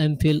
MPhil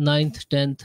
9th 10th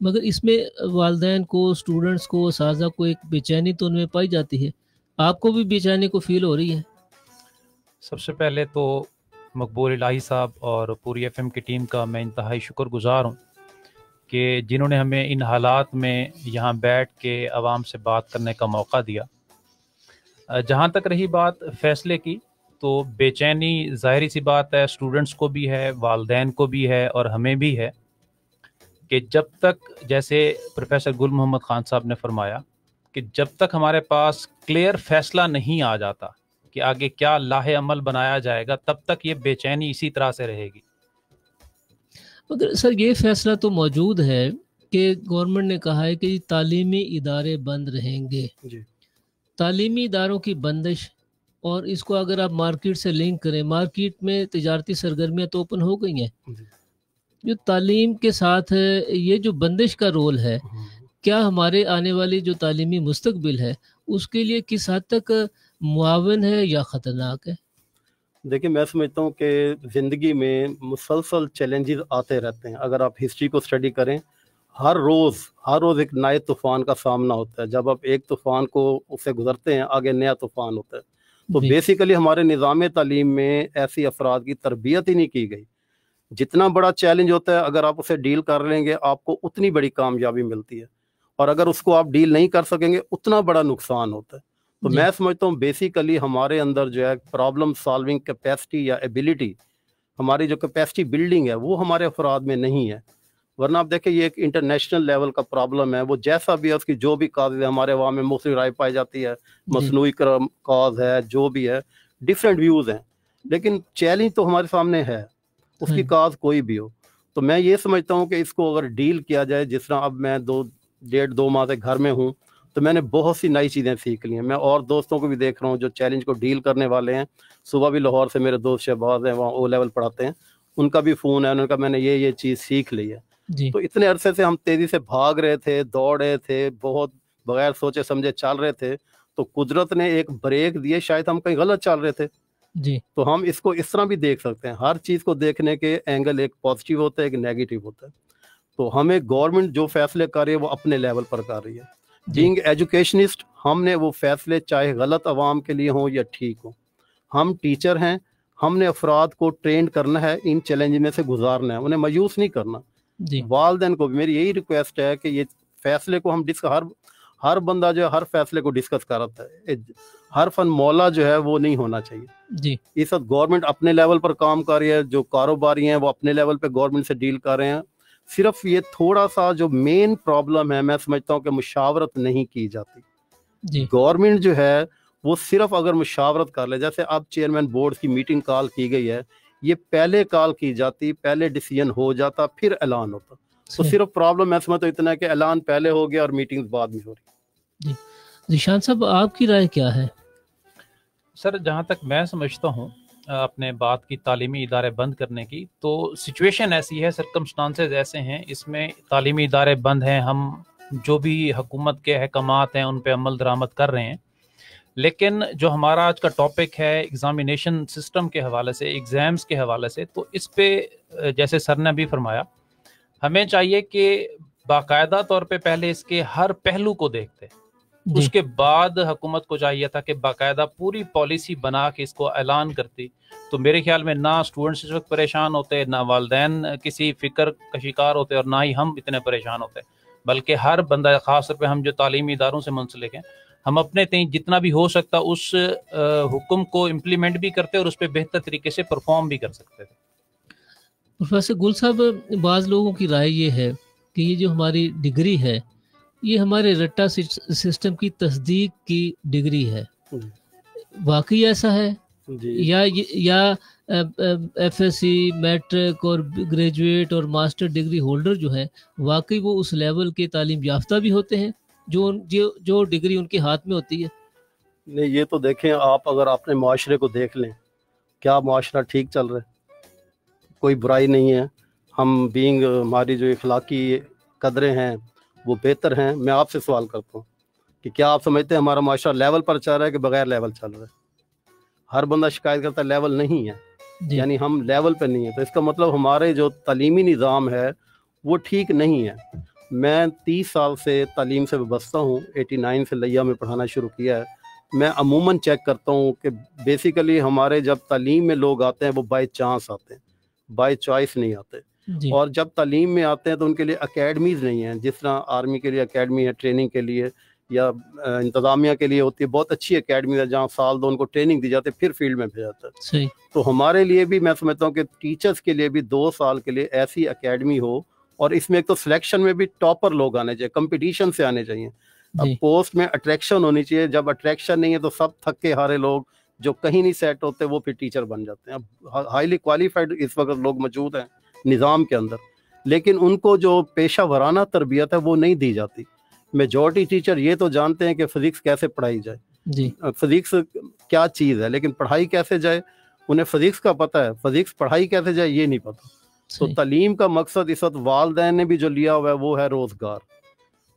مگر اس میں والدین کو، اسٹوڈنٹس کو، اساتذہ کو ایک بے چینی تو ان میں پائی جاتی ہے. آپ کو بھی بے چینی کو فیل ہو رہی ہے؟ سب سے پہلے تو مقبول الہی صاحب اور پوری ایف ایم کی ٹیم کا میں انتہائی شکر گزار ہوں کہ جنہوں نے ہمیں ان حالات میں یہاں بیٹھ کے عوام سے بات کرنے کا موقع دیا. جہاں تک رہی بات فیصلے کی، تو بے چینی ظاہری سی بات ہے، اسٹوڈنٹس کو بھی ہے، والدین کو بھی ہے، اور ہمیں بھی ہے کہ جب تک، جیسے پروفیسر گل محمد خان صاحب نے فرمایا کہ جب تک ہمارے پاس کلیئر فیصلہ نہیں آ جاتا کہ آگے کیا لاہ عمل بنایا جائے گا، تب تک یہ بے چینی اسی طرح سے رہے گی. مگر سر یہ فیصلہ تو موجود ہے کہ گورنمنٹ نے کہا ہے کہ تعلیمی ادارے بند رہیں گے. جی تعلیمی اداروں کی بندش، اور اس کو اگر آپ مارکیٹ سے لنک کریں، مارکیٹ میں تجارتی سرگرمیاں تو اوپن ہو گئی ہیں. جی جو تعلیم کے ساتھ یہ جو بندش کا رول ہے، کیا ہمارے آنے والی جو تعلیمی مستقبل ہے اس کے لیے کس حد تک معاون ہے یا خطرناک ہے؟ دیکھیں، میں سمجھتا ہوں کہ زندگی میں مسلسل چیلنجز آتے رہتے ہیں. اگر آپ ہسٹری کو اسٹڈی کریں، ہر روز ایک نئے طوفان کا سامنا ہوتا ہے. جب آپ ایک طوفان کو اس سے گزرتے ہیں، آگے نیا طوفان ہوتا ہے. تو جی بیسیکلی ہمارے نظام تعلیم میں ایسی افراد کی تربیت ہی نہیں کی گئی. جتنا بڑا چیلنج ہوتا ہے، اگر آپ اسے ڈیل کر لیں گے، آپ کو اتنی بڑی کامیابی ملتی ہے، اور اگر اس کو آپ ڈیل نہیں کر سکیں گے، اتنا بڑا نقصان ہوتا ہے. تو جی میں سمجھتا ہوں بیسیکلی ہمارے اندر جو ہے پرابلم سالونگ کیپیسٹی یا ایبیلٹی، ہماری جو کیپیسٹی بلڈنگ ہے، وہ ہمارے افراد میں نہیں ہے. ورنہ آپ دیکھیں، یہ ایک انٹرنیشنل لیول کا پرابلم ہے. وہ جیسا بھی ہے، اس کی جو بھی کاز ہے، ہمارے عوام میں مختلف رائے پائی جاتی ہے، جی مصنوعی کاز ہے، جو بھی ہے، ڈفرینٹ ویوز ہیں. لیکن چیلنج تو ہمارے سامنے ہے، اس کی کاز کوئی بھی ہو. تو میں یہ سمجھتا ہوں کہ اس کو اگر ڈیل کیا جائے، جس طرح اب میں 1.5-2 ماہ سے گھر میں ہوں، تو میں نے بہت سی نئی چیزیں سیکھ لی ہیں. میں اور دوستوں کو بھی دیکھ رہا ہوں جو چیلنج کو ڈیل کرنے والے ہیں. صبح بھی لاہور سے میرے دوست شہباز ہیں، وہاں او لیول پڑھاتے ہیں، ان کا بھی فون ہے، انہوں نے کہا میں نے یہ چیز سیکھ لی ہے. جی تو اتنے عرصے سے ہم تیزی سے بھاگ رہے تھے، دوڑ رہے تھے، بہت بغیر سوچے سمجھے چل رہے تھے. تو قدرت نے ایک بریک دیے، شاید ہم کہیں غلط چل رہے تھے. جی تو ہم اس کو اس طرح بھی دیکھ سکتے ہیں. ہر چیز کو دیکھنے کے اینگل ایک پازیٹیو ہوتا ہے، ایک نیگیٹو ہوتا ہے. تو ہمیں گورنمنٹ جو فیصلے کر رہی ہے وہ اپنے لیول پر کر رہی ہے. بینگ ایجوکیشنسٹ، ہم نے وہ فیصلے چاہے غلط عوام کے لیے ہوں یا ٹھیک ہوں، ہم ٹیچر ہیں، ہم نے افراد کو ٹرینڈ کرنا ہے، ان چیلنج میں سے گزارنا ہے، انہیں مایوس نہیں کرنا. جی والدین کو بھی میری یہی ریکویسٹ ہے کہ یہ فیصلے کو ہم ہر بندہ جو ہے ہر فیصلے کو ڈسکس کرتا ہے. ہر فن مولا جو ہے وہ نہیں ہونا چاہیے. جی اس وقت گورنمنٹ اپنے لیول پر کام کر رہی ہے، جو کاروباری ہیں وہ اپنے لیول پہ گورنمنٹ سے ڈیل کر رہے ہیں. صرف یہ تھوڑا سا جو مین پرابلم ہے، میں سمجھتا ہوں کہ مشاورت نہیں کی جاتی. جی گورنمنٹ جو ہے وہ صرف اگر مشاورت کر لے، جیسے اب چیئرمین بورڈ کی میٹنگ کال کی گئی ہے، یہ پہلے کال کی جاتی، پہلے ڈیسیژن ہو جاتا، پھر اعلان ہوتا. تو صرف پرابلم میں سمجھتا ہوں اتنا ہے کہ اعلان پہلے ہو گیا اور میٹنگ بعد میں ہو رہی. جی ذیشان صاحب، آپ کی رائے کیا ہے؟ سر، جہاں تک میں سمجھتا ہوں اپنے بات کی تعلیمی ادارے بند کرنے کی، تو سچویشن ایسی ہے، سرکمسٹانسز ایسے ہیں، اس میں تعلیمی ادارے بند ہیں، ہم جو بھی حکومت کے احکامات ہیں ان پہ عمل درآمد کر رہے ہیں. لیکن جو ہمارا آج کا ٹاپک ہے ایگزامینیشن سسٹم کے حوالے سے، ایگزامز کے حوالے سے، تو اس پہ جیسے سر نے بھی فرمایا، ہمیں چاہیے کہ باقاعدہ طور پہ پہلے اس کے ہر پہلو کو دیکھتے، اس کے بعد حکومت کو چاہیے تھا کہ باقاعدہ پوری پالیسی بنا کے اس کو اعلان کرتی. تو میرے خیال میں نہ اسٹوڈنٹس اس وقت پریشان ہوتے، نہ والدین کسی فکر کا شکار ہوتے، اور نہ ہی ہم اتنے پریشان ہوتے. بلکہ ہر بندہ، خاص طور پہ ہم جو تعلیمی اداروں سے منسلک ہیں، ہم اپنے تئیں جتنا بھی ہو سکتا اس حکم کو امپلیمنٹ بھی کرتے اور اس پہ بہتر طریقے سے پرفارم بھی کر سکتے تھے. پروفیسر گل صاحب، بعض لوگوں کی رائے یہ ہے کہ یہ جو ہماری ڈگری ہے، یہ ہمارے رٹا سسٹم کی تصدیق کی ڈگری ہے. واقعی ایسا ہے؟ یا ایف ایس سی، میٹرک اور گریجویٹ اور ماسٹر ڈگری ہولڈر جو ہیں، واقعی وہ اس لیول کے تعلیم یافتہ بھی ہوتے ہیں جو ڈگری ان کے ہاتھ میں ہوتی ہے؟ نہیں، یہ تو دیکھیں آپ، اگر اپنے معاشرے کو دیکھ لیں، کیا معاشرہ ٹھیک چل رہا ہے؟ کوئی برائی نہیں ہے. ہم ہماری جو اخلاقی قدریں ہیں وہ بہتر ہیں. میں آپ سے سوال کرتا ہوں کہ کیا آپ سمجھتے ہیں ہمارا معاشرہ لیول پر چل رہا ہے کہ بغیر لیول چل رہا ہے؟ ہر بندہ شکایت کرتا ہے لیول نہیں ہے، یعنی ہم لیول پہ نہیں ہیں. تو اس کا مطلب ہمارے جو تعلیمی نظام ہے وہ ٹھیک نہیں ہے. میں 30 سال سے تعلیم سے وابستہ ہوں، 89 سے لیا میں پڑھانا شروع کیا ہے. میں عموماً چیک کرتا ہوں کہ بیسیکلی ہمارے جب تعلیم میں لوگ آتے ہیں وہ بائی چانس آتے ہیں، بائی چوائس نہیں آتے. جی اور جب تعلیم میں آتے ہیں تو ان کے لیے اکیڈمیز نہیں ہیں، جس طرح آرمی کے لیے اکیڈمی ہے ٹریننگ کے لیے، یا انتظامیہ کے لیے ہوتی ہے بہت اچھی اکیڈمی ہے جہاں سال 2 ان کو ٹریننگ دی جاتی ہے پھر فیلڈ میں بھیجا جاتا ہے. صحیح. تو ہمارے لیے بھی میں سمجھتا ہوں کہ ٹیچرز کے لیے بھی 2 سال کے لیے ایسی اکیڈمی ہو، اور اس میں ایک تو سلیکشن میں بھی ٹاپر لوگ آنے چاہیے، کمپٹیشن سے آنے چاہیے. اب جی پوسٹ میں اٹریکشن ہونی چاہیے، جب اٹریکشن نہیں ہے تو سب تھکے ہارے لوگ جو کہیں نہیں سیٹ ہوتے وہ پھر ٹیچر بن جاتے ہیں. اب ہائیلی کوالیفائڈ اس وقت لوگ موجود ہیں نظام کے اندر، لیکن ان کو جو پیشہ ورانہ تربیت ہے وہ نہیں دی جاتی. میجورٹی ٹیچر یہ تو جانتے ہیں کہ فزکس کیسے پڑھائی جائے، جی فزکس کیا چیز ہے، لیکن پڑھائی کیسے جائے انہیں فزکس کا پتہ ہے، فزکس پڑھائی کیسے جائے یہ نہیں پتہ. تو صحیح. تعلیم کا مقصد اس وقت والدین نے بھی جو لیا ہوا ہے وہ ہے روزگار،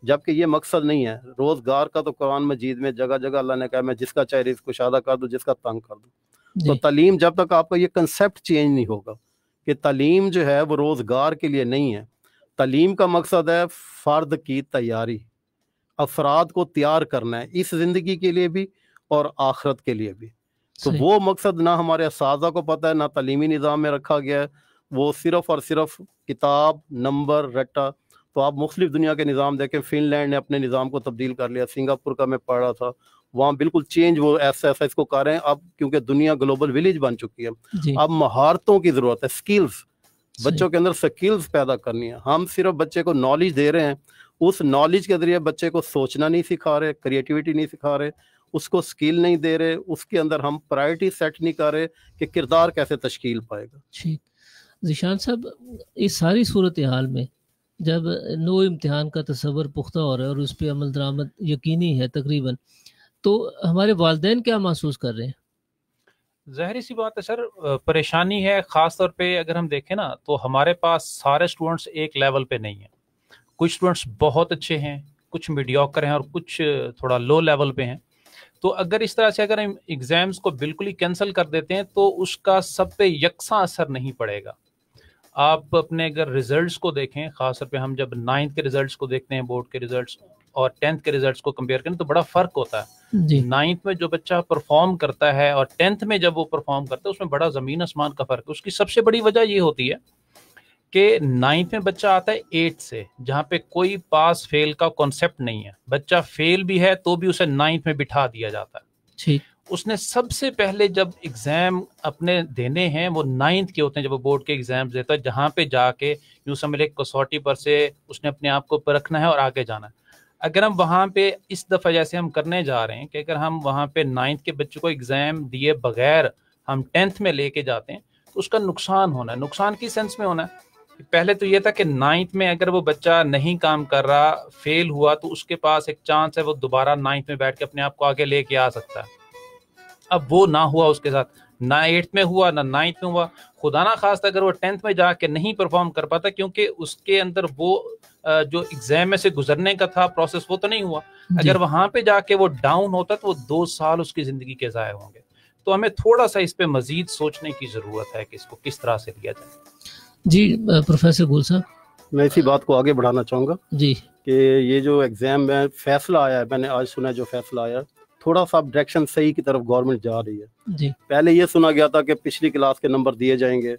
جبکہ یہ مقصد نہیں ہے. روزگار کا تو قرآن مجید میں جگہ جگہ اللہ نے کہا میں جس کا چاہے رزق کشادہ کر دوں، جس کا تنگ کر دوں. تو جی تعلیم جب تک آپ کا یہ کنسیپٹ چینج نہیں ہوگا کہ تعلیم جو ہے وہ روزگار کے لیے نہیں ہے، تعلیم کا مقصد ہے فرد کی تیاری، افراد کو تیار کرنا ہے اس زندگی کے لیے بھی اور آخرت کے لیے بھی. تو صحیح. وہ مقصد نہ ہمارے اساتذہ کو پتہ ہے، نہ تعلیمی نظام میں رکھا گیا ہے. وہ صرف اور صرف کتاب، نمبر، رٹا. تو آپ مختلف دنیا کے نظام دیکھیں، فن لینڈ نے اپنے نظام کو تبدیل کر لیا، سنگاپور کا میں پڑھ رہا تھا وہاں بالکل چینج، وہ ایسا اس کو کر رہے ہیں اب، کیونکہ دنیا گلوبل ولیج بن چکی ہے. جی اب مہارتوں کی ضرورت ہے، سکلز، صحیح. بچوں کے اندر سکلز پیدا کرنی ہے. ہم صرف بچے کو نالج دے رہے ہیں، اس نالج کے ذریعے بچے کو سوچنا نہیں سکھا رہے، کریٹیوٹی نہیں سکھا رہے، اس کو سکل نہیں دے رہے، اس کے اندر ہم پرائرٹی سیٹ نہیں کر رہے کہ کردار کیسے تشکیل پائے گا. ٹھیک. ذیشان صاحب، اس ساری صورتحال میں جب نو امتحان کا تصور پختہ ہو رہا ہے اور اس پہ عمل درآمد یقینی ہے تقریباً، تو ہمارے والدین کیا محسوس کر رہے ہیں؟ ظاہری سی بات ہے سر، پریشانی ہے. خاص طور پہ اگر ہم دیکھیں نا تو ہمارے پاس سارے اسٹوڈنٹس ایک لیول پہ نہیں ہیں. کچھ اسٹوڈنٹس بہت اچھے ہیں، کچھ میڈیوکر ہیں، اور کچھ تھوڑا لو لیول پہ ہیں. تو اگر اس طرح سے اگر ہم ایگزامس کو بالکل ہی کینسل کر دیتے ہیں تو اس کا سب پہ یکساں اثر نہیں پڑے گا. آپ اپنے اگر ریزلٹس کو دیکھیں، خاص طور پہ ہم جب 9th کے ریزلٹس کو دیکھتے ہیں، بورڈ کے ریزلٹس، اور 10th کے ریزلٹس کو کمپیئر کریں تو بڑا فرق ہوتا ہے. جی 9th میں جو بچہ پرفارم کرتا ہے اور 10th میں جب وہ پرفارم کرتا ہے اس میں بڑا زمین آسمان کا فرق ہے. اس کی سب سے بڑی وجہ یہ ہوتی ہے کہ 9th میں بچہ آتا ہے 8 سے، جہاں پہ کوئی پاس فیل کا کانسیپٹ نہیں ہے. بچہ فیل بھی ہے تو بھی اسے 9th میں بٹھا دیا جاتا ہے. ٹھیک. اس نے سب سے پہلے جب ایگزام اپنے دینے ہیں وہ 9th کے ہوتے ہیں، جب وہ بورڈ کے ایگزام دیتا ہے، جہاں پہ جا کے یوں سمجھ لے کسوٹی پر سے اس نے اپنے آپ کو پرکھنا ہے اور آگے جانا ہے. اگر ہم وہاں پہ اس دفعہ جیسے ہم کرنے جا رہے ہیں کہ اگر ہم وہاں پہ 9th کے بچے کو ایگزام دیے بغیر ہم 10th میں لے کے جاتے ہیں تو اس کا نقصان ہونا ہے. نقصان کی سینس میں ہونا ہے. پہلے تو یہ تھا کہ 9th میں اگر وہ بچہ نہیں کام کر رہا، فیل ہوا، تو اس کے پاس ایک چانس ہے وہ دوبارہ 9th میں بیٹھ کے اپنے آپ کو آگے لے کے آ سکتا ہے. اب وہ نہ ہوا اس کے ساتھ، نہ 8th میں ہوا نہ 9th میں ہوا. خدا نہ خواستہ اگر وہ 10th میں جا کے نہیں پرفارم کر پاتا، کیونکہ اس کے اندر وہ جو ایگزام میں سے گزرنے کا تھا پروسیس وہ تو نہیں ہوا. اگر وہاں پہ جا کے وہ ڈاؤن ہوتا تو وہ 2 سال اس کی زندگی کے ضائع ہوں گے. تو ہمیں تھوڑا سا اس پہ مزید سوچنے کی ضرورت ہے کہ اس کو کس طرح سے لیا جائے. جی پروفیسر گل صاحب، میں اسی بات کو آگے بڑھانا چاہوں گا جی کہ یہ جو ایگزام میں فیصلہ آیا ہے، میں نے آج سنا جو فیصلہ آیا، تھوڑا سا ڈائریکشن صحیح کی طرف گورنمنٹ جا رہی ہے. جی پہلے یہ سنا گیا تھا کہ پچھلی کلاس کے نمبر دیے جائیں گے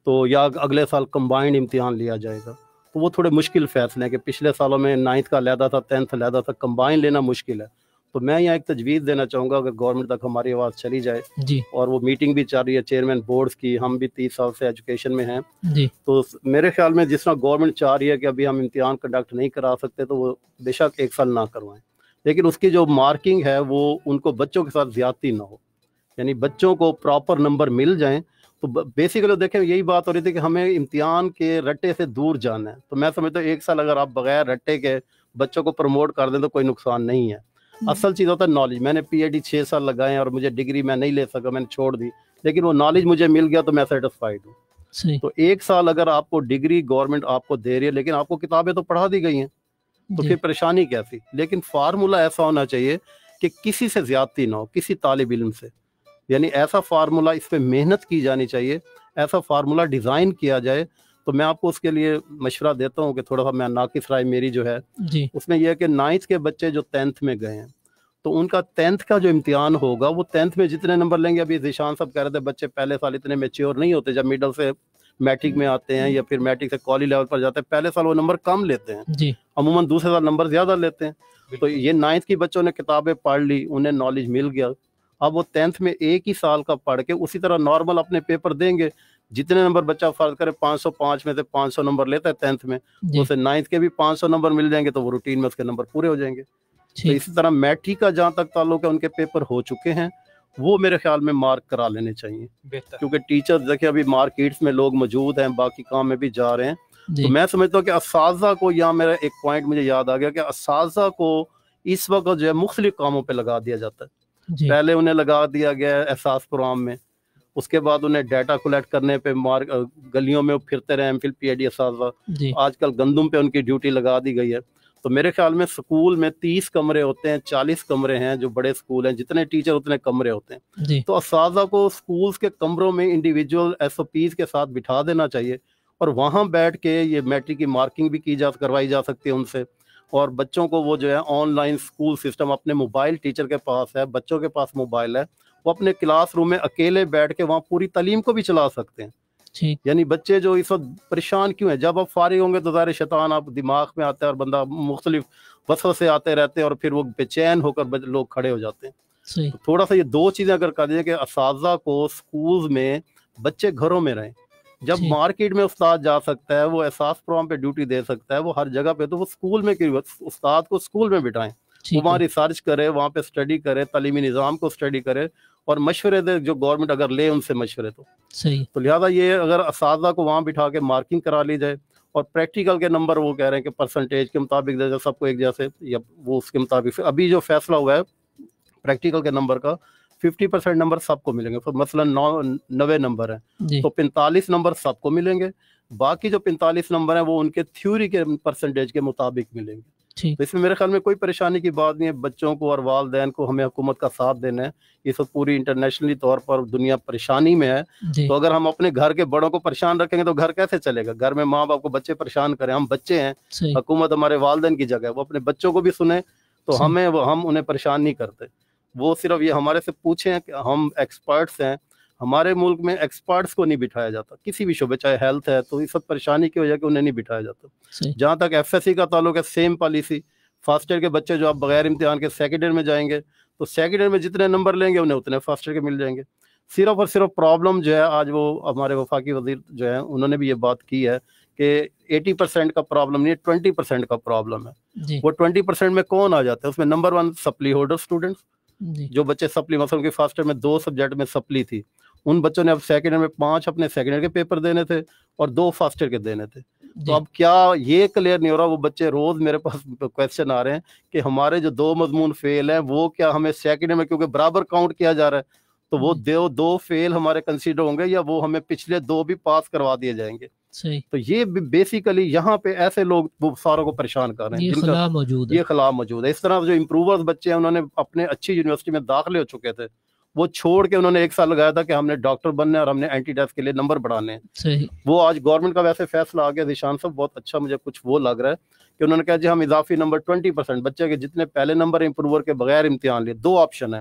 تو یا اگلے سال کمبائنڈ امتحان لیا جائے گا. تو وہ تھوڑے مشکل فیصلے ہیں کہ پچھلے سالوں میں 9th کا علیحدہ تھا، 10th علیحدہ تھا، کمبائن لینا مشکل ہے. تو میں یہاں ایک تجویز دینا چاہوں گا، اگر گورنمنٹ تک ہماری آواز چلی جائے، جی اور وہ میٹنگ بھی چل رہی ہے چیئرمین بورڈز کی، ہم بھی 30 سال سے ایجوکیشن میں ہیں، جی تو میرے خیال میں جس طرح گورنمنٹ چاہ رہی ہے کہ ابھی ہم امتحان کنڈکٹ نہیں کرا سکتے تو وہ بے شک 1 سال نہ کروائیں، لیکن اس کی جو مارکنگ ہے وہ ان کو بچوں کے ساتھ زیادتی نہ ہو، یعنی بچوں کو پراپر نمبر مل جائیں. تو بیسیکلی دیکھیں یہی بات ہو رہی تھی کہ ہمیں امتحان کے رٹے سے دور جانا ہے. تو میں سمجھتا ہوں 1 سال اگر آپ بغیر رٹے کے بچوں کو پروموٹ کر دیں تو کوئی نقصان نہیں ہے. اصل چیز ہوتا ہے نالج. میں نے پی ایچ ڈی 6 سال لگائے اور مجھے ڈگری میں نہیں لے سکا، میں نے چھوڑ دی، لیکن وہ نالج مجھے مل گیا تو میں سیٹسفائیڈ ہوں. صحیح. تو 1 سال اگر آپ کو ڈگری گورنمنٹ آپ کو دے رہی ہے، لیکن آپ کو کتابیں تو پڑھا دی گئی ہیں، تو پھر پریشانی کیسی؟ لیکن فارمولہ ایسا ہونا چاہیے کہ کسی سے زیادتی نہ ہو، کسی طالب علم سے، یعنی ایسا فارمولہ، اس پہ محنت کی جانی چاہیے، ایسا فارمولہ ڈیزائن کیا جائے تو میں آپ کو اس کے لیے مشورہ دیتا ہوں کہ تھوڑا سا میں ناقص رائے میری جو ہے جی اس میں یہ ہے کہ 9th کے بچے جو 10th میں گئے ہیں تو ان کا 10th کا جو امتحان ہوگا وہ 10th میں جتنے نمبر لیں گے، ابھی ذیشان صاحب کہہ رہے تھے بچے پہلے سال اتنے میچیور نہیں ہوتے، جب میڈل سے میٹرک میں آتے ہیں یا پھر میٹرک سے کالج لیول پر جاتے ہیں پہلے سال وہ نمبر کم لیتے ہیں، جی عموماً دوسرے سال نمبر زیادہ لیتے ہیں۔ تو یہ 9th کی بچوں نے کتابیں پڑھ لی، انہیں نالج مل گیا، اب وہ 10th میں ایک ہی سال کا پڑھ کے اسی طرح نارمل اپنے پیپر دیں گے، جتنے نمبر بچہ فرض کرے 505 میں سے 500 نمبر لیتا ہے 10th میں، جی اسے 9th کے بھی 500 نمبر مل جائیں گے تو وہ روٹین میں اس کے نمبر پورے ہو جائیں گے۔ تو ٹھیک اسی طرح میٹرک کا جہاں تک تعلق ہے ان کے پیپر ہو چکے ہیں، وہ میرے خیال میں مارک کرا لینے چاہیے، بہتر۔ کیونکہ ٹیچر دیکھیں ابھی مارکیٹس میں لوگ موجود ہیں، باقی کام میں بھی جا رہے ہیں، جی تو میں سمجھتا ہوں کہ اساتذہ کو، یہاں میرا ایک پوائنٹ مجھے یاد آ گیا کہ اساتذہ کو اس وقت جو ہے مختلف کاموں پہ لگا دیا جاتا ہے۔ جی پہلے انہیں لگا دیا گیا ہے احساس پروگرام میں، اس کے بعد انہیں ڈیٹا کلیکٹ کرنے پہ گلیوں میں پھرتے رہے M Phil P H D اساتذہ، جی آج کل گندم پہ ان کی ڈیوٹی لگا دی گئی ہے۔ تو میرے خیال میں سکول میں 30 کمرے ہوتے ہیں، 40 کمرے ہیں، جو بڑے سکول ہیں جتنے ٹیچر اتنے کمرے ہوتے ہیں، جی تو اساتذہ کو سکولز کے کمروں میں انڈیویجول ایس او پیز کے ساتھ بٹھا دینا چاہیے، اور وہاں بیٹھ کے یہ میٹرک کی مارکنگ بھی کروائی جا سکتی ہے ان سے، اور بچوں کو وہ جو ہے آن لائن سکول سسٹم، اپنے موبائل ٹیچر کے پاس ہے، بچوں کے پاس موبائل ہے، وہ اپنے کلاس روم میں اکیلے بیٹھ کے وہاں پوری تعلیم کو بھی چلا سکتے ہیں۔ ٹھیک یعنی بچے جو اس وقت پریشان کیوں ہیں، جب آپ فارغ ہوں گے تو ظاہر شیطان آپ دماغ میں آتا ہے اور بندہ مختلف وسوسے آتے رہتے ہیں اور پھر وہ بے چین ہو کر لوگ کھڑے ہو جاتے ہیں۔ صحیح تو تھوڑا سا یہ دو چیزیں اگر کر دیں کہ اساتذہ کو سکولز میں، بچے گھروں میں رہیں، جب ٹھیک مارکیٹ میں استاد جا سکتا ہے، وہ احساس پروگرام پہ ڈیوٹی دے سکتا ہے، وہ ہر جگہ پہ، تو وہ سکول میں کیوں، استاد کو سکول میں بٹھائیں، وہ ٹھیک وہاں ہے ریسرچ کرے، وہاں پہ اسٹڈی کرے، تعلیمی نظام کو اسٹڈی کرے اور مشورے دے، جو گورنمنٹ اگر لے ان سے مشورے صحیح تو لہٰذا یہ اگر اساتذہ کو وہاں بٹھا کے مارکنگ کرا لی جائے، اور پریکٹیکل کے نمبر وہ کہہ رہے ہیں کہ پرسنٹیج کے مطابق دے سب کو ایک جیسے، یا وہ اس کے مطابق ابھی جو فیصلہ ہوا ہے پریکٹیکل کے نمبر کا 50% نمبر سب کو ملیں گے، مثلا 90 نمبر ہیں جی تو 45 نمبر سب کو ملیں گے، باقی جو 45 نمبر ہیں وہ ان کے تھیوری کے پرسنٹیج کے مطابق ملیں گے۔ ٹھیک تو اس میں میرے خیال میں کوئی پریشانی کی بات نہیں ہے، بچوں کو اور والدین کو ہمیں حکومت کا ساتھ دینا ہے، اس وقت پوری انٹرنیشنلی طور پر دنیا پریشانی میں ہے، جی تو اگر ہم اپنے گھر کے بڑوں کو پریشان رکھیں گے تو گھر کیسے چلے گا؟ گھر میں ماں باپ کو بچے پریشان کریں، ہم بچے ہیں، صحیح حکومت ہمارے والدین کی جگہ ہے، وہ اپنے بچوں کو بھی سنیں، تو صحیح ہم انہیں پریشان نہیں کرتے، وہ صرف یہ ہمارے سے پوچھیں کہ ہم ایکسپرٹس ہیں، ہمارے ملک میں ایکسپرٹس کو نہیں بٹھایا جاتا کسی بھی شعبے، چاہے ہیلتھ ہے، تو اس وقت پریشانی کی وجہ کہ انہیں نہیں بٹھایا جاتا۔ صحیح جہاں تک ایف ایس سی کا تعلق ہے، سیم پالیسی، فرسٹ ایئر کے بچے جو آپ بغیر امتحان کے سیکنڈ ایئر میں جائیں گے تو سیکنڈ ایئر میں جتنے نمبر لیں گے انہیں اتنے فرسٹ ایئر کے مل جائیں گے۔ صرف اور صرف پرابلم جو ہے، آج وہ ہمارے وفاقی وزیر جو ہیں انہوں نے بھی یہ بات کی ہے کہ 80% کا پرابلم نہیں ہے، 20% کا پرابلم ہے۔ جی وہ 20% میں کون آ جاتا ہے؟ اس میں نمبر 1 سپلی ہولڈر اسٹوڈنٹس، جی جو بچے سپلی، مثلا کہ فرسٹ ایئر میں 2 سبجیکٹ میں سپلی تھی، ان بچوں نے اب سیکنڈ ایئر میں 5 اپنے سیکنڈ ایئر کے پیپر دینے تھے اور 2 فرسٹ ایئر کے دینے تھے۔ تو جی اب کیا یہ کلیئر نہیں ہو رہا؟ وہ بچے روز میرے پاس کویسچن آ رہے ہیں کہ ہمارے جو 2 مضمون فیل ہیں وہ کیا ہمیں سیکنڈ ایئر میں کیونکہ برابر کاؤنٹ کیا جا رہا ہے تو وہ 2 فیل ہمارے کنسیڈر ہوں گے، یا وہ ہمیں پچھلے 2 بھی پاس کروا دیے جائیں گے؟ صحیح تو یہ بیسیکلی یہاں پہ ایسے لوگ وہ ساروں کو پریشان کر رہے ہیں یہ جن کا خلا موجود ہے یہ خلا موجود ہے۔ اس طرح جو امپروورز بچے ہیں، انہوں نے اپنے اچھی یونیورسٹی میں داخلے ہو چکے تھے، وہ چھوڑ کے انہوں نے 1 سال لگایا تھا کہ ہم نے ڈاکٹر بننا ہے اور ہم نے اینٹی ٹیسٹ کے لیے نمبر بڑھانے ہیں۔ صحیح وہ آج گورنمنٹ کا ویسے فیصلہ آ گیا، ذیشان صاحب بہت اچھا مجھے کچھ وہ لگ رہا ہے کہ انہوں نے کہا جی ہم اضافی نمبر 20% بچے کے جتنے پہلے نمبر امپروور کے بغیر امتحان لیے، 2 آپشن ہیں،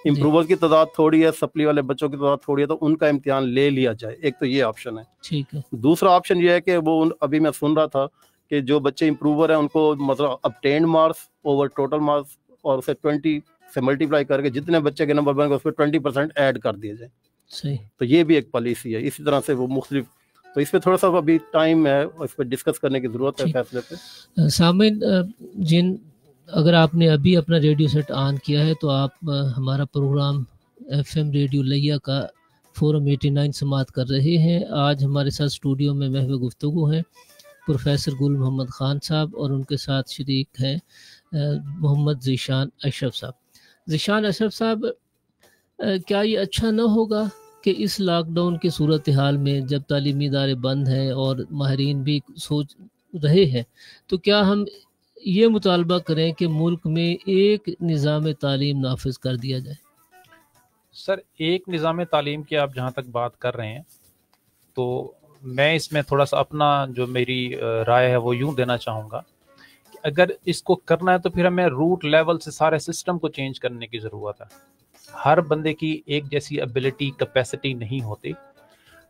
امپروور کی تعداد تھوڑی ہے، سپلی والے بچوں کی تعداد تھوڑی ہے، تو ان کا امتحان لے لیا جائے، ایک تو یہ آپشن ہے۔ ٹھیک ہے دوسرا آپشن یہ ہے کہ وہ ابھی میں سن رہا تھا کہ جو بچے امپروور ہیں ان کو مطلب obtained marks over total marks اور اسے 20 سے ملٹیپلائی کر کے جتنے بچے کے نمبر بنے گا اس پہ 20% ایڈ کر دیے جائیں، صحیح تو یہ بھی ایک پالیسی ہے۔ اسی طرح سے وہ مختلف، تو اس پہ تھوڑا سا ابھی ٹائم ہے، اس پہ ڈسکس کرنے کی ضرورت ہے ٹھیک۔ فیصلے پہ۔ سامعین، اگر آپ نے ابھی اپنا ریڈیو سیٹ آن کیا ہے تو آپ ہمارا پروگرام ایف ایم ریڈیو لیا کا فورم 89 سماعت کر رہے ہیں۔ آج ہمارے ساتھ اسٹوڈیو میں محو گفتگو ہیں پروفیسر گل محمد خان صاحب، اور ان کے ساتھ شریک ہیں محمد ذیشان اشرف صاحب۔ ذیشان اشرف صاحب، کیا یہ اچھا نہ ہوگا کہ اس لاک ڈاؤن کی صورتحال میں جب تعلیمی ادارے بند ہیں اور ماہرین بھی سوچ رہے ہیں، تو کیا ہم یہ مطالبہ کریں کہ ملک میں ایک نظام تعلیم نافذ کر دیا جائے؟ سر، ایک نظام تعلیم کی آپ جہاں تک بات کر رہے ہیں تو میں اس میں تھوڑا سا اپنا جو میری رائے ہے وہ یوں دینا چاہوں گا کہ اگر اس کو کرنا ہے تو پھر ہمیں روٹ لیول سے سارے سسٹم کو چینج کرنے کی ضرورت ہے. ہر بندے کی ایک جیسی ابیلٹی کیپیسٹی نہیں ہوتی.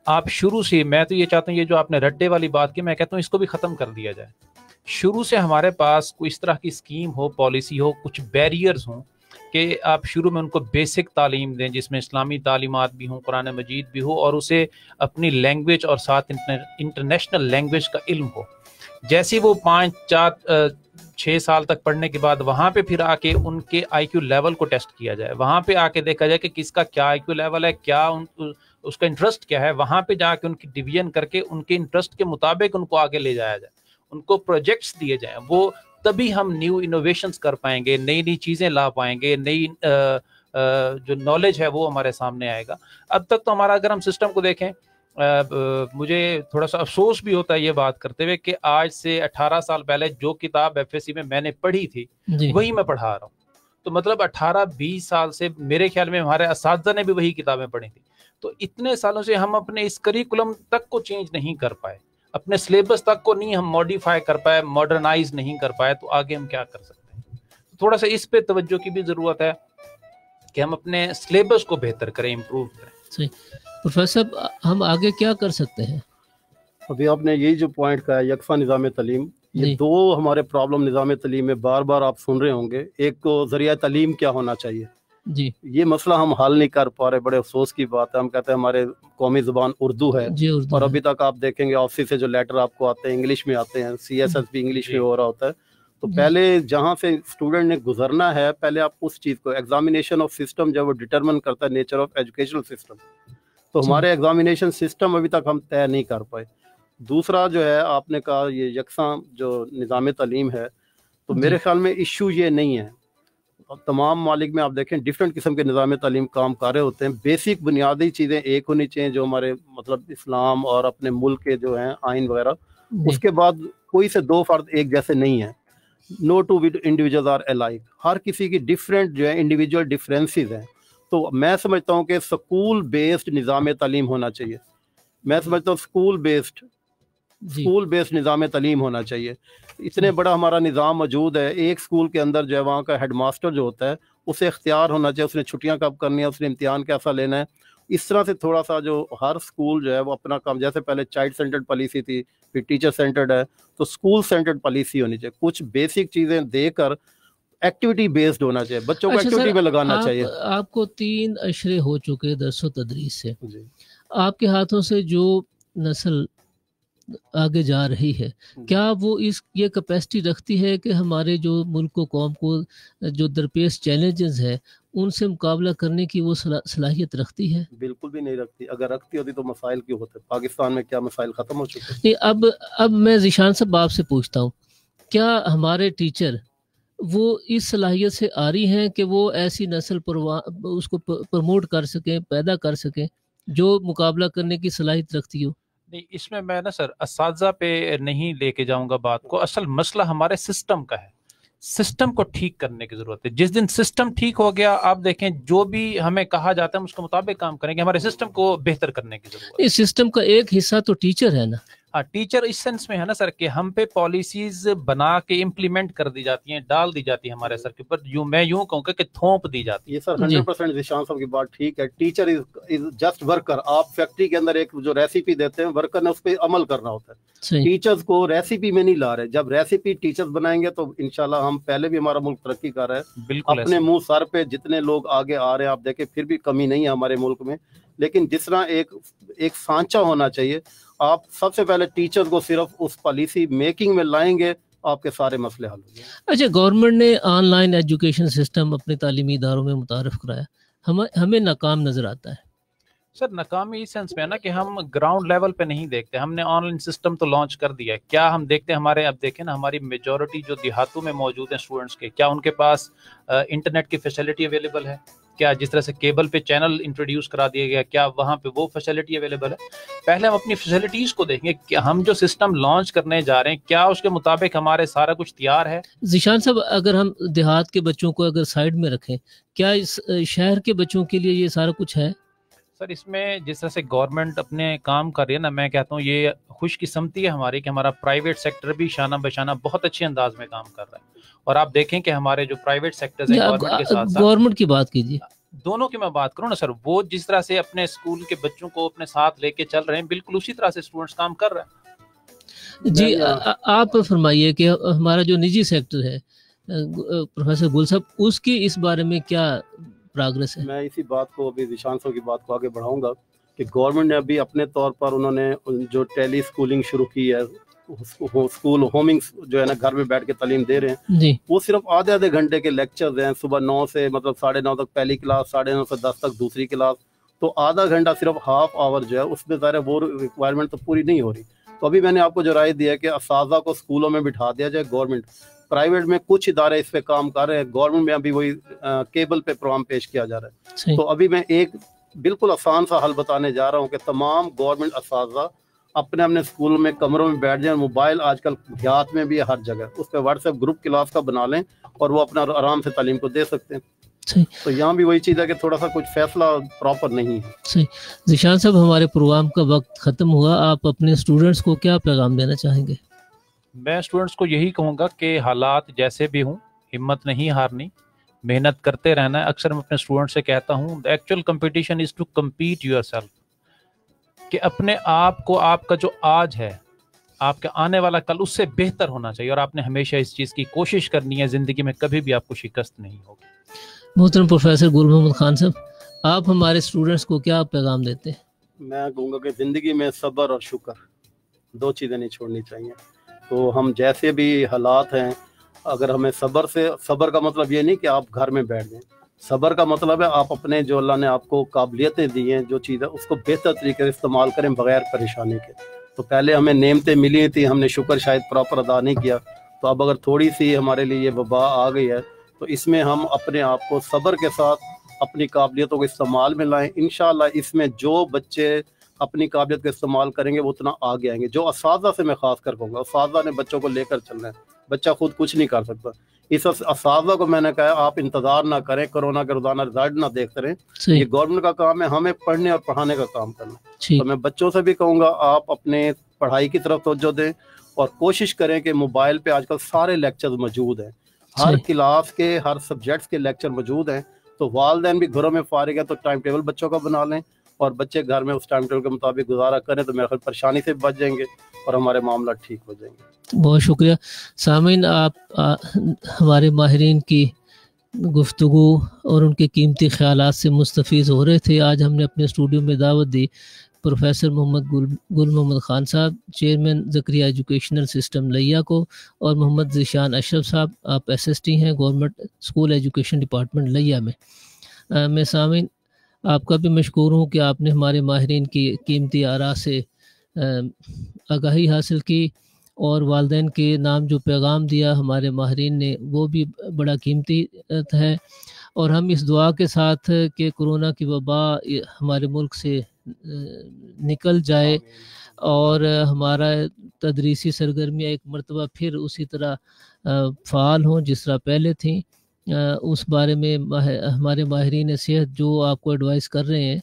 آپ شروع سے, میں تو یہ چاہتا ہوں یہ جو آپ نے رڈے والی بات کی, میں کہتا ہوں اس کو بھی ختم کر دیا جائے. شروع سے ہمارے پاس کوئی اس طرح کی اسکیم ہو, پالیسی ہو, کچھ بیریئرز ہوں کہ آپ شروع میں ان کو بیسک تعلیم دیں جس میں اسلامی تعلیمات بھی ہوں, قرآن مجید بھی ہو, اور اسے اپنی لینگویج اور ساتھ انٹرنیشنل لینگویج کا علم ہو. جیسے وہ 5-4-6 سال تک پڑھنے کے بعد وہاں پہ پھر آ کے ان کے آئی کیو لیول کو ٹیسٹ کیا جائے, وہاں پہ آ کے دیکھا جائے کہ کس کا کیا آئی کیو لیول ہے, کیا اس کا انٹرسٹ کیا ہے, وہاں پہ جا کے ان کی ڈویژن کر کے ان کے انٹرسٹ کے مطابق ان کو آگے لے جایا جائے, ان کو پروجیکٹس دیے جائیں. وہ تبھی ہم نیو انوویشنز کر پائیں گے, نئی نئی چیزیں لا پائیں گے, نئی جو نالج ہے وہ ہمارے سامنے آئے گا. اب تک تو ہمارا اگر ہم سسٹم کو دیکھیں, مجھے تھوڑا سا افسوس بھی ہوتا ہے یہ بات کرتے ہوئے کہ آج سے 18 سال پہلے جو کتاب ایف ایس سی میں نے پڑھی تھی وہی میں پڑھا رہا ہوں. تو مطلب 18-20 سال سے میرے خیال میں ہمارے اساتذہ نے بھی وہی کتابیں پڑھی تھی. تو اتنے سالوں سے ہم اپنے اس کریکولم تک کو چینج نہیں کر پائے, اپنے سلیبس تک کو نہیں ہم موڈیفائی کر پائے, ماڈرنائز نہیں کر پائے, تو آگے ہم کیا کر سکتے ہیں. تھوڑا سا اس پہ توجہ کی بھی ضرورت ہے کہ ہم اپنے سلیبس کو بہتر کریں, امپروو کریں. صحیح. پروفیسر ہم آگے کیا کر سکتے ہیں؟ ابھی آپ نے یہی جو پوائنٹ کہا ہے یکساں نظام تعلیم, یہ دو ہمارے پرابلم نظام تعلیم میں بار بار آپ سن رہے ہوں گے. ایک تو ذریعہ تعلیم کیا ہونا چاہیے, جی یہ مسئلہ ہم حل نہیں کر پا رہے. بڑے افسوس کی بات ہے. ہم کہتے ہیں ہمارے قومی زبان اردو ہے, جی اردو اور ابھی تک آپ دیکھیں گے آفس سے جو لیٹر آپ کو آتے ہیں انگلش میں آتے ہیں, سی ایس ایس بھی انگلش میں ہو رہا ہوتا ہے. تو پہلے جہاں سے اسٹوڈنٹ نے گزرنا ہے, پہلے آپ اس چیز کو ایگزامینیشن آف سسٹم جب وہ ڈٹرمن کرتا ہے نیچر آف ایجوکیشنل سسٹم, تو ہمارے ایگزامینیشن سسٹم ابھی تک ہم طے نہیں کر پائے. دوسرا جو ہے آپ نے کہا یہ یکساں جو نظام تعلیم ہے, تو میرے خیال میں ایشو یہ نہیں ہے. تمام ممالک میں آپ دیکھیں ڈفرینٹ قسم کے نظام تعلیم کام کر رہے ہوتے ہیں. بیسک بنیادی چیزیں ایک ہونی چاہیے جو ہمارے مطلب اسلام اور اپنے ملک کے جو ہیں آئین وغیرہ. اس کے بعد کوئی سے دو فرد ایک جیسے نہیں ہیں. نو ٹو انڈیویجولز آر الائک. ہر کسی کی ڈفرینٹ جو ہے انڈیویجول ڈفرینسز ہیں. تو میں سمجھتا ہوں کہ اسکول بیسڈ نظام تعلیم ہونا چاہیے. میں سمجھتا ہوں اسکول بیسڈ نظام تعلیم ہونا چاہیے. اتنے بڑا ہمارا نظام موجود ہے, ایک اسکول کے اندر جو ہے وہاں کا ہیڈ ماسٹر جو ہوتا ہے اسے اختیار ہونا چاہیے, اس نے چھٹیاں کب کرنی ہے, اس نے امتحان کیسا لینا ہے. اس طرح سے تھوڑا سا جو ہر اسکول جو ہے وہ اپنا کام, جیسے پہلے چائلڈ سینٹرڈ پالیسی تھی, پھر ٹیچر سینٹرڈ ہے, تو اسکول سینٹرڈ پالیسی ہونی چاہیے. کچھ بیسک چیزیں دے کر ایکٹیویٹی بیسڈ ہونا چاہیے, بچوں کو ایکٹیویٹی میں لگانا چاہیے. آپ کو 3 اشرے ہو چکے درس و تدریس سے, آپ کے ہاتھوں سے جو نسل آگے جا رہی ہے, کیا وہ یہ کیپیسٹی رکھتی ہے کہ ہمارے جو ملک و قوم کو جو درپیش چیلنجز ہے ان سے مقابلہ کرنے کی وہ صلاحیت رکھتی ہے؟ بالکل بھی نہیں رکھتی. اگر رکھتی ہوتی تو مسائل کیوں ہوتے؟ پاکستان میں کیا مسائل ختم ہو چکے؟ نہیں, اب میں ذیشان صاحب آپ سے پوچھتا ہوں, کیا ہمارے ٹیچر وہ اس صلاحیت سے آ رہی ہیں کہ وہ ایسی نسل پر اس کو پروموٹ کر سکیں, پیدا کر سکیں جو مقابلہ کرنے کی صلاحیت رکھتی ہو؟ نہیں, اس میں نا سر اساتذہ پہ نہیں لے کے جاؤں گا بات کو. اصل مسئلہ ہمارے سسٹم کا ہے, سسٹم کو ٹھیک کرنے کی ضرورت ہے. جس دن سسٹم ٹھیک ہو گیا, آپ دیکھیں جو بھی ہمیں کہا جاتا ہے ہم اس کے مطابق کام کریں گے. ہمارے سسٹم کو بہتر کرنے کی ضرورت ہے. اس سسٹم کا ایک حصہ تو ٹیچر ہے نا. ہاں, ٹیچر اس سینس میں ہے نا سر کہ ہم پہ پالیسیز بنا کے امپلیمنٹ کر دی جاتی ہیں, ڈال دی جاتی ہیں ہمارے سر کے اوپر. میں یوں کہوں کہ تھوپ دی جاتی ہے. یہ سر 100% ذیشان صاحب کی بات ٹھیک ہے. Teacher is just worker. آپ فیکٹری کے اندر ایک جو ریسیپی دیتے ہیں, ورکر نے اس پہ عمل کرنا ہوتا ہے. ٹیچرز کو ریسیپی میں نہیں لا رہے. جب ریسیپی ٹیچرز بنائیں گے تو انشاءاللہ ہم پہلے بھی ہمارا ملک ترقی کر رہا ہے. بالکل اپنے منہ سر پہ جتنے لوگ آگے آ رہے ہیں آپ دیکھیں, پھر بھی کمی نہیں ہے ہمارے ملک میں. لیکن جس طرح ایک سانچہ ہونا چاہیے, آپ سب سے پہلے ٹیچر کو صرف اس پالیسی میکنگ میں لائیں گے, آپ کے سارے مسئلے حل ہوں گے. اچھا, گورنمنٹ نے آن لائن ایجوکیشن سسٹم اپنے تعلیمی اداروں میں متعارف کرایا, ہمیں ناکام نظر آتا ہے. سر ناکامی اس سینس میں ہے نا کہ ہم گراؤنڈ لیول پہ نہیں دیکھتے. ہم نے آن لائن سسٹم تو لانچ کر دیا ہے, کیا ہم دیکھتے ہیں ہمارے, اب دیکھیں نا ہماری میجورٹی جو دیہاتوں میں موجود ہیں اسٹوڈنٹس کے, کیا ان کے پاس انٹرنیٹ کی فیسلٹی اویلیبل ہے؟ کیا جس طرح سے کیبل پہ چینل انٹروڈیوس کرا دیا گیا, کیا وہاں پہ وہ فیسلٹی اویلیبل ہے؟ پہلے ہم اپنی فیسلٹیز کو دیکھیں کہ ہم جو سسٹم لانچ کرنے جا رہے ہیں کیا اس کے مطابق ہمارے سارا کچھ تیار ہے. ذیشان صاحب, اگر ہم دیہات کے بچوں کو اگر سائڈ میں رکھیں, کیا اس شہر کے بچوں کے لیے یہ سارا کچھ ہے؟ سر اس میں جس طرح سے گورنمنٹ اپنے کام کر رہی ہے نا، میں کہتا ہوں یہ خوش قسمتی ہے ہماری کہ ہمارا پرائیویٹ سیکٹر بھی شانہ بشانہ بہت اچھے انداز میں کام کر رہا ہے. اور آپ دیکھیں کہ ہمارے جو پرائیویٹ سیکٹرز ہیں گورنمنٹ کے ساتھ ساتھ، گورنمنٹ کی بات کیجیے، دونوں کی میں بات کروں نا سر، وہ جس طرح سے اپنے اسکول کے بچوں کو اپنے ساتھ لے کے چل رہے ہیں، بالکل اسی طرح سے اسٹوڈنٹس کام کر رہے ہیں. جی آپ فرمائیے کہ ہمارا جو نجی سیکٹر ہے پروفیسر گل صاحب، اس کی اس بارے میں کیا پروگرس ہے؟ میں اسی بات کو ابھی ذیشان صاحب کی بات کو آگے بڑھاؤں گا کہ گورنمنٹ نے ابھی اپنے طور پر انہوں نے جو ٹیلی اسکولنگ شروع کی ہے، اسکول ہومنگ جو ہے نا گھر میں بیٹھ کے تعلیم دے رہے ہیں جی، وہ صرف آدھے گھنٹے کے لیکچرز ہیں، صبح 9 سے مطلب 9:30 تک پہلی کلاس، 9:30 سے 10 تک دوسری کلاس، تو آدھا گھنٹہ صرف ہاف آور جو ہے اس میں ظاہر وہ ریکوائرمنٹ تو پوری نہیں ہو رہی. تو ابھی میں نے آپ کو جو رائے دیا ہے کہ اساتذہ کو اسکولوں میں بٹھا دیا جائے. گورنمنٹ پرائیویٹ میں کچھ ادارے اس پہ کام کر رہے ہیں، گورنمنٹ میں ابھی وہی کیبل پہ پروگرام پیش کیا جا رہا ہے. تو ابھی میں ایک بالکل آسان سا حل بتانے جا رہا ہوں کہ تمام گورنمنٹ اساتذہ اپنے اسکول میں کمروں میں بیٹھ جائیں. موبائل آج کل دیہات میں بھی ہے ہر جگہ، اس پہ واٹس ایپ گروپ کلاس کا بنا لیں اور وہ اپنا آرام سے تعلیم کو دے سکتے ہیں. تو یہاں بھی وہی چیز ہے کہ تھوڑا سا کچھ فیصلہ پراپر نہیں ہے. صحیح. ذیشان صاحب، ہمارے پروگرام کا وقت ختم ہوا، آپ اپنے اسٹوڈنٹس کو کیا پیغام دینا چاہیں گے؟ میں اسٹوڈنٹس کو یہی کہوں گا کہ حالات جیسے بھی ہوں ہمت نہیں ہارنی، محنت کرتے رہنا ہے. اکثر میں اپنے اسٹوڈنٹ سے کہتا ہوں the actual competition is to compete yourself، کہ اپنے آپ کو، آپ کا جو آج ہے، آپ کا آنے والا کل اس سے بہتر ہونا چاہیے، اور آپ نے ہمیشہ اس چیز کی کوشش کرنی ہے. زندگی میں کبھی بھی آپ کو شکست نہیں ہوگی. محترم پروفیسر گل محمد خان صاحب، آپ ہمارے اسٹوڈنٹس کو کیا پیغام دیتے ہیں؟ میں کہوں گا کہ زندگی میں صبر اور شکر دو چیزیں نہیں چھوڑنی چاہیے. تو ہم جیسے بھی حالات ہیں، اگر ہمیں صبر کا مطلب یہ نہیں کہ آپ گھر میں بیٹھ جائیں. صبر کا مطلب ہے آپ اپنے جو اللہ نے آپ کو قابلیتیں دی ہیں، جو چیز ہے اس کو بہتر طریقے سے استعمال کریں بغیر پریشانی کے. تو پہلے ہمیں نعمتیں ملی تھیں، ہم نے شکر شاید پراپر ادا نہیں کیا. تو اب اگر تھوڑی سی ہمارے لیے یہ وبا آ گئی ہے تو اس میں ہم اپنے آپ کو صبر کے ساتھ اپنی قابلیتوں کو استعمال میں لائیں. انشاءاللہ اس میں جو بچے اپنی قابلیت کا استعمال کریں گے وہ اتنا آگے آئیں گے. جو اساتذہ سے میں خاص کر کہوں گا، اساتذہ نے بچوں کو لے کر چلنا ہے، بچہ خود کچھ نہیں کر سکتا. اس اساتذہ کو میں نے کہا آپ انتظار نہ کریں، کورونا کے روزانہ رزلٹ نہ دیکھتے رہیں. یہ گورنمنٹ کا کام ہے، ہمیں پڑھنے اور پڑھانے کا کام کرنا. تو میں بچوں سے بھی کہوں گا آپ اپنے پڑھائی کی طرف توجہ دیں اور کوشش کریں کہ موبائل پہ آج کل سارے لیکچر موجود ہیں، ہر کلاس کے ہر سبجیکٹس کے لیکچر موجود ہیں. تو والدین بھی گھروں میں فارغ ہے تو ٹائم ٹیبل بچوں کا بنا لیں اور بچے گھر میں اس ٹائم ٹیبل کے مطابق گزارا کریں تو میرے خیال پریشانی سے بچ جائیں گے اور ہمارے معاملات ٹھیک ہو جائیں گے. بہت شکریہ. سامعین، آپ ہمارے ماہرین کی گفتگو اور ان کے قیمتی خیالات سے مستفیض ہو رہے تھے. آج ہم نے اپنے اسٹوڈیو میں دعوت دی پروفیسر گل محمد خان صاحب، چیئرمین زکریا ایجوکیشنل سسٹم لیا کو، اور محمد ذیشان اشرف صاحب، آپ SST ہیں گورنمنٹ اسکول ایجوکیشن ڈپارٹمنٹ لیا میں. میں سامعین آپ کا بھی مشکور ہوں کہ آپ نے ہمارے ماہرین کی قیمتی آراء سے آگاہی حاصل کی، اور والدین کے نام جو پیغام دیا ہمارے ماہرین نے وہ بھی بڑا قیمتی ہے. اور ہم اس دعا کے ساتھ کہ کورونا کی وبا ہمارے ملک سے نکل جائے اور ہمارا تدریسی سرگرمیاں ایک مرتبہ پھر اسی طرح فعال ہوں جس طرح پہلے تھیں. اس بارے میں ہمارے ماہرین صحت جو آپ کو ایڈوائز کر رہے ہیں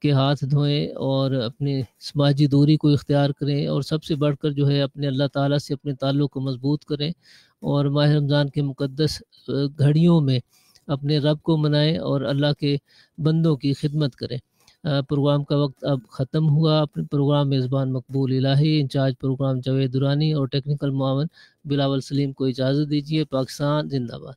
کہ ہاتھ دھوئیں اور اپنی سماجی دوری کو اختیار کریں، اور سب سے بڑھ کر جو ہے اپنے اللہ تعالیٰ سے اپنے تعلق کو مضبوط کریں، اور ماہ رمضان کے مقدس گھڑیوں میں اپنے رب کو منائیں اور اللہ کے بندوں کی خدمت کریں. پروگرام کا وقت اب ختم ہوا. اپنے پروگرام میزبان مقبول الہی، انچارج پروگرام جاوید درانی اور ٹیکنیکل معاون بلاول سلیم کو اجازت دیجیے. پاکستان زندہ باد.